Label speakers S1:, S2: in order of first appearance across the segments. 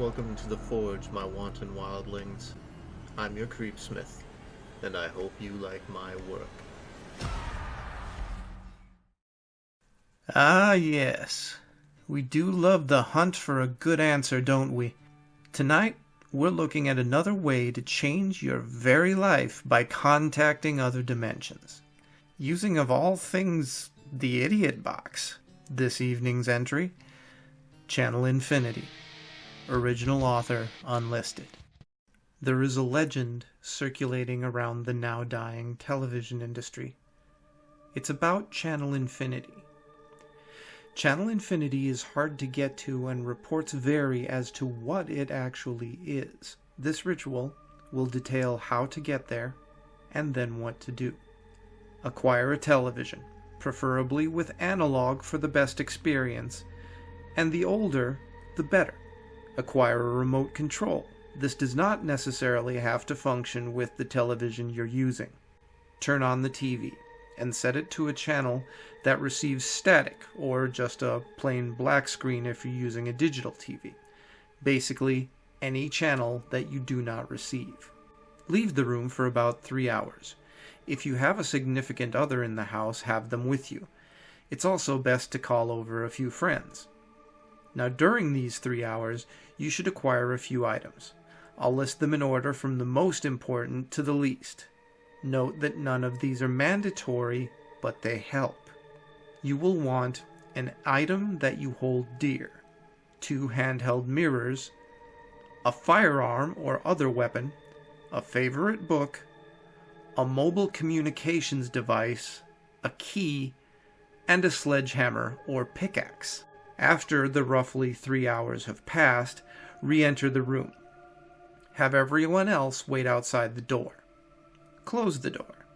S1: Welcome to the Forge, my wanton wildlings. I'm your creepsmith, and I hope you like my work.
S2: Ah, yes. We do love the hunt for a good answer, don't we? Tonight, we're looking at another way to change your very life by contacting other dimensions. Using, of all things, the Idiot Box. This evening's entry, Channel Infinity. Original author unlisted. There is a legend circulating around the now dying television industry. It's about Channel Infinity. Channel Infinity is hard to get to, and reports vary as to what it actually is. This ritual will detail how to get there and then what to do. Acquire a television, preferably with analog for the best experience, and the older, the better. Acquire a remote control. This does not necessarily have to function with the television you're using. Turn on the TV and set it to a channel that receives static, or just a plain black screen if you're using a digital TV. Basically, any channel that you do not receive. Leave the room for about 3 hours. If you have a significant other in the house, have them with you. It's also best to call over a few friends. Now, during these 3 hours, you should acquire a few items. I'll list them in order from the most important to the least. Note that none of these are mandatory, but they help. You will want an item that you hold dear, 2 handheld mirrors, a firearm or other weapon, a favorite book, a mobile communications device, a key, and a sledgehammer or pickaxe. After the roughly 3 hours have passed, re-enter the room. Have everyone else wait outside the door. Close the door.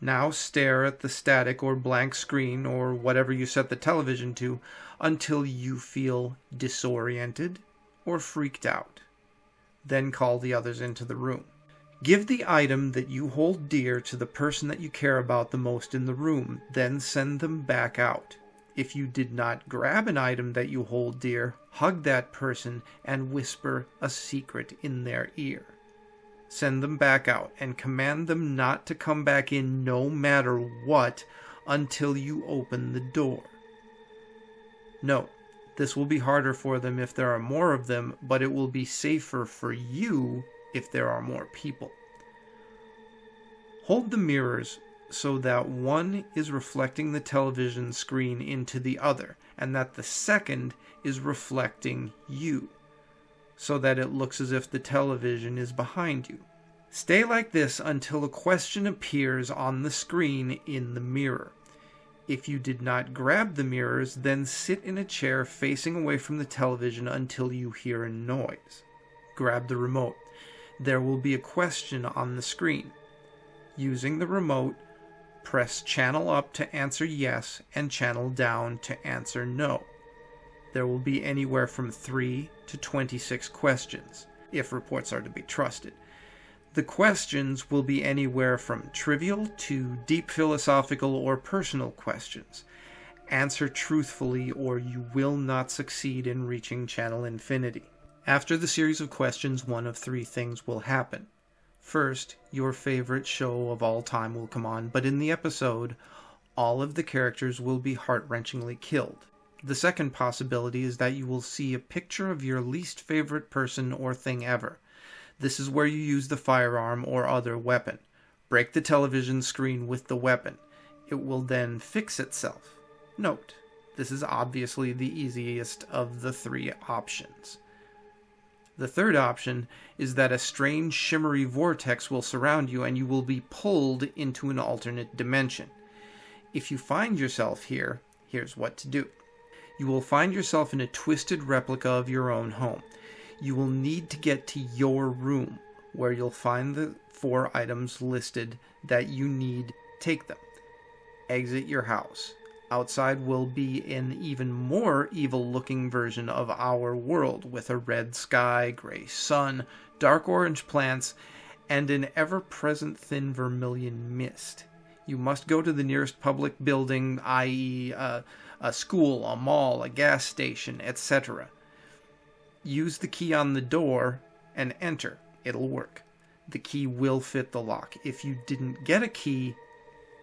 S2: Now stare at the static or blank screen or whatever you set the television to until you feel disoriented or freaked out. Then call the others into the room. Give the item that you hold dear to the person that you care about the most in the room, then send them back out. If you did not grab an item that you hold dear, hug that person and whisper a secret in their ear. Send them back out and command them not to come back in no matter what until you open the door. Note, this will be harder for them if there are more of them, but it will be safer for you if there are more people. Hold the mirrors so that one is reflecting the television screen into the other, and that the second is reflecting you, so that it looks as if the television is behind you. Stay like this until a question appears on the screen in the mirror. If you did not grab the mirrors, then sit in a chair facing away from the television until you hear a noise. Grab the remote. There will be a question on the screen. Using the remote, press channel up to answer yes and channel down to answer no. There will be anywhere from 3 to 26 questions, if reports are to be trusted. The questions will be anywhere from trivial to deep philosophical or personal questions. Answer truthfully or you will not succeed in reaching Channel Infinity. After the series of questions, one of 3 things will happen. First, your favorite show of all time will come on, but in the episode, all of the characters will be heart-wrenchingly killed. The second possibility is that you will see a picture of your least favorite person or thing ever. This is where you use the firearm or other weapon. Break the television screen with the weapon. It will then fix itself. Note, this is obviously the easiest of the 3 options. The third option is that a strange shimmery vortex will surround you and you will be pulled into an alternate dimension. If you find yourself here, here's what to do. You will find yourself in a twisted replica of your own home. You will need to get to your room, where you'll find the 4 items listed that you need. Take them. Exit your house. Outside will be an even more evil-looking version of our world, with a red sky, gray sun, dark orange plants, and an ever-present thin vermilion mist. You must go to the nearest public building, i.e., a school, a mall, a gas station, etc. Use the key on the door and enter. It'll work. The key will fit the lock. If you didn't get a key,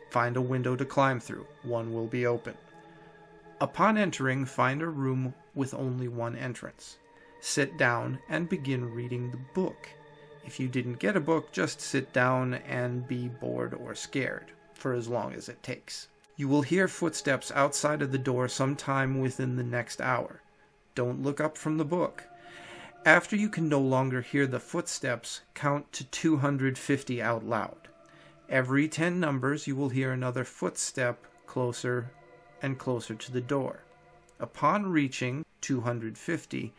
S2: find a window to climb through. One will be open. Upon entering, find a room with only one entrance. Sit down and begin reading the book. If you didn't get a book, just sit down and be bored or scared for as long as it takes. You will hear footsteps outside of the door sometime within the next hour. Don't look up from the book. After you can no longer hear the footsteps, count to 250 out loud. Every 10 numbers, you will hear another footstep closer and closer to the door. Upon reaching 250,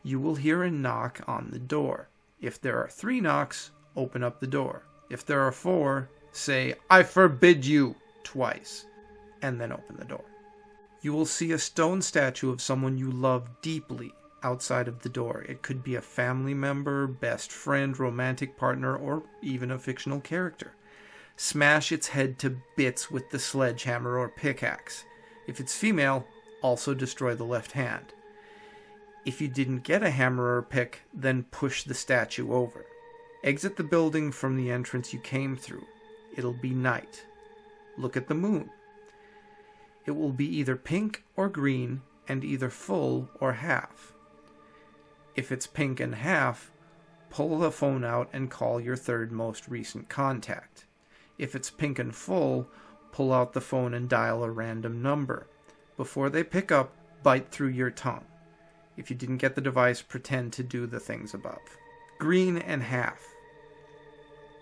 S2: you will hear a knock on the door. If there are 3 knocks, open up the door. If there are 4, say, "I forbid you," twice, and then open the door. You will see a stone statue of someone you love deeply outside of the door. It could be a family member, best friend, romantic partner, or even a fictional character. Smash its head to bits with the sledgehammer or pickaxe. If it's female, also destroy the left hand. If you didn't get a hammer or pick, then push the statue over. Exit the building from the entrance you came through. It'll be night. Look at the moon. It will be either pink or green and either full or half. If it's pink and half, pull the phone out and call your third most recent contact. If it's pink and full, pull out the phone and dial a random number. Before they pick up, bite through your tongue. If you didn't get the device, pretend to do the things above. Green and half.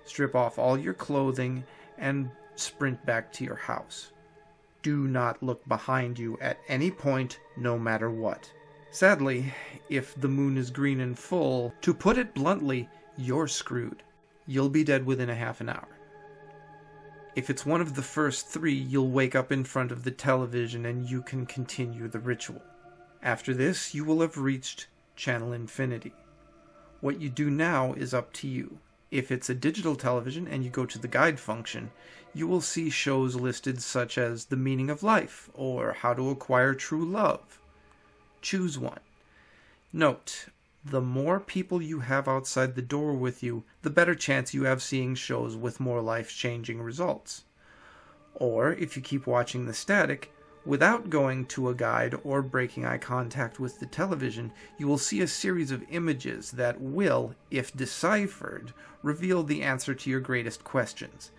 S2: Strip off all your clothing and sprint back to your house. Do not look behind you at any point, no matter what. Sadly, if the moon is green and full, to put it bluntly, you're screwed. You'll be dead within a half an hour. If it's one of the first 3, you'll wake up in front of the television and you can continue the ritual. After this, you will have reached channel infinity. What you do now is up to you. If it's a digital television and you go to the guide function, you will see shows listed such as The Meaning of Life or How to Acquire True Love. Choose one. Note, the more people you have outside the door with you, the better chance you have seeing shows with more life-changing results. Or, if you keep watching the static, without going to a guide or breaking eye contact with the television, you will see a series of images that will, if deciphered, reveal the answer to your greatest questions.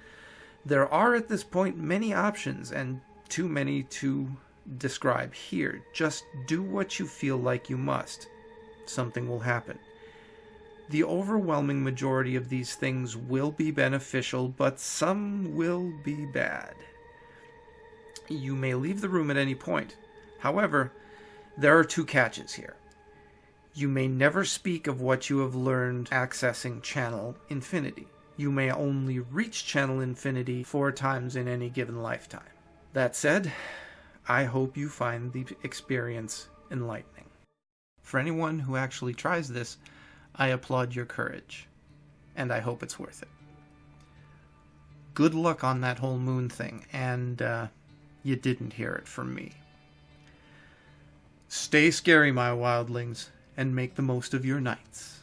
S2: There are at this point many options, and too many to describe here. Just do what you feel like you must. Something will happen. The overwhelming majority of these things will be beneficial, but some will be bad. You may leave the room at any point. However, there are 2 catches here. You may never speak of what you have learned accessing channel infinity. You may only reach channel infinity 4 times in any given lifetime. That said, I hope you find the experience enlightening. For anyone who actually tries this, I applaud your courage, and I hope it's worth it. Good luck on that whole moon thing, and you didn't hear it from me. Stay scary, my wildlings, and make the most of your nights.